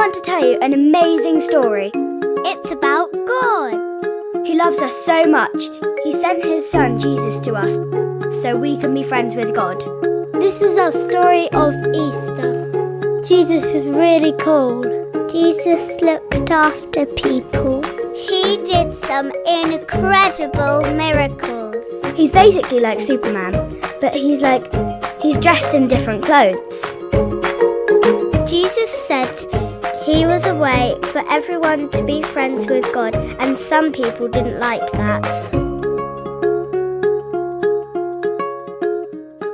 want to tell you an amazing story. It's about God. He loves us so much, he sent his son Jesus to us so we can be friends with God. This is our story of Easter. Jesus is really cool. Jesus looked after people. He did some incredible miracles. He's basically like Superman, but he's dressed in different clothes. Jesus said he was a way for everyone to be friends with God, and some people didn't like that.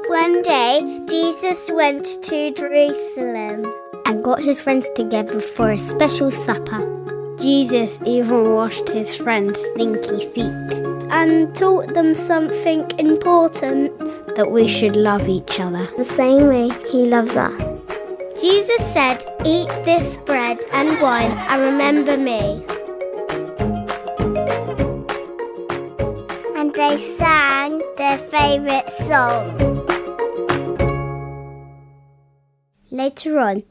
One day, Jesus went to Jerusalem and got his friends together for a special supper. Jesus even washed his friends' stinky feet and taught them something important, that we should love each other the same way he loves us. Jesus said, "Eat this bread and wine and remember me." And they sang their favourite song. Later on,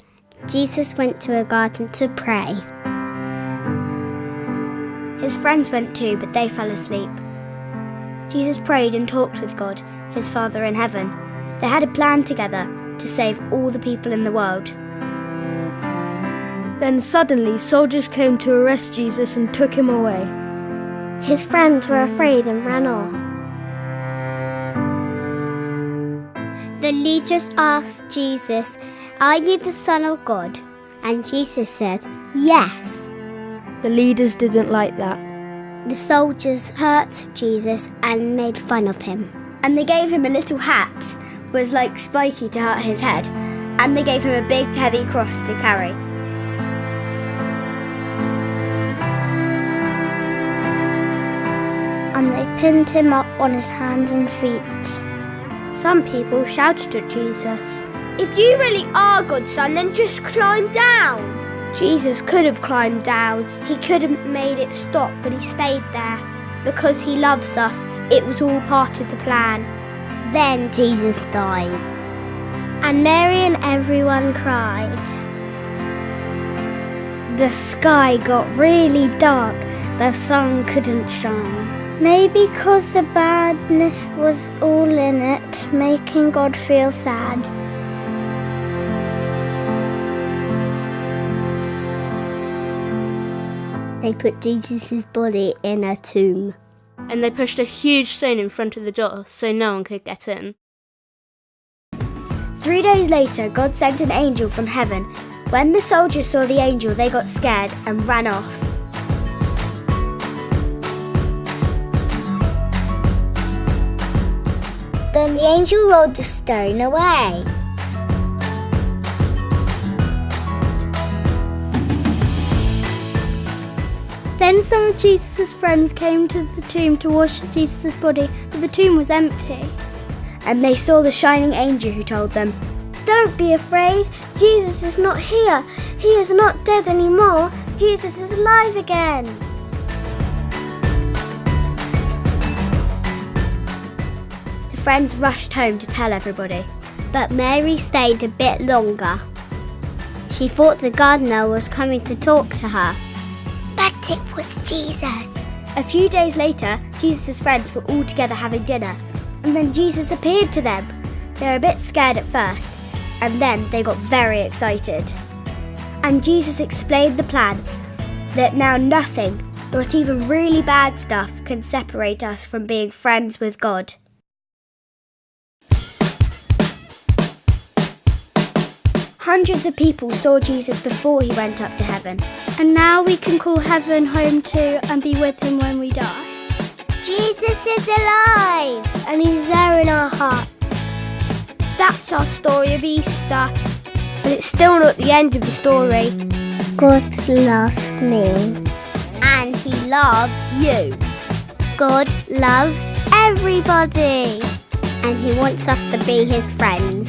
Jesus went to a garden to pray. His friends went too, but they fell asleep. Jesus prayed and talked with God, his Father in heaven. They had a plan together to save all the people in the world. Then suddenly soldiers came to arrest Jesus and took him away. His friends were afraid and ran off. The leaders asked Jesus, "Are you the Son of God?" And Jesus said, "Yes." The leaders didn't like that. The soldiers hurt Jesus and made fun of him. And they gave him a little hat, was like spiky to hurt his head, and they gave him a big heavy cross to carry. And they pinned him up on his hands and feet. Some people shouted at Jesus, "If you really are God's son, then just climb down." Jesus could have climbed down. He could have made it stop, but he stayed there. Because he loves us, it was all part of the plan. Then Jesus died. And Mary and everyone cried. The sky got really dark. The sun couldn't shine. Maybe because the badness was all in it, making God feel sad. They put Jesus' body in a tomb. And they pushed a huge stone in front of the door so no one could get in. 3 days later, God sent an angel from heaven. When the soldiers saw the angel, they got scared and ran off. Then the angel rolled the stone away. Then some of Jesus' friends came to the tomb to wash Jesus' body, but the tomb was empty. And they saw the shining angel who told them, "Don't be afraid, Jesus is not here. He is not dead anymore. Jesus is alive again." The friends rushed home to tell everybody. But Mary stayed a bit longer. She thought the gardener was coming to talk to her. But it was Jesus. A few days later, Jesus' friends were all together having dinner, and then Jesus appeared to them. They were a bit scared at first, and then they got very excited. And Jesus explained the plan, that now nothing, not even really bad stuff, can separate us from being friends with God. Hundreds of people saw Jesus before he went up to heaven. And now we can call heaven home too and be with him when we die. Jesus is alive! And he's there in our hearts. That's our story of Easter. But it's still not the end of the story. God loves me. And he loves you. God loves everybody. And he wants us to be his friends.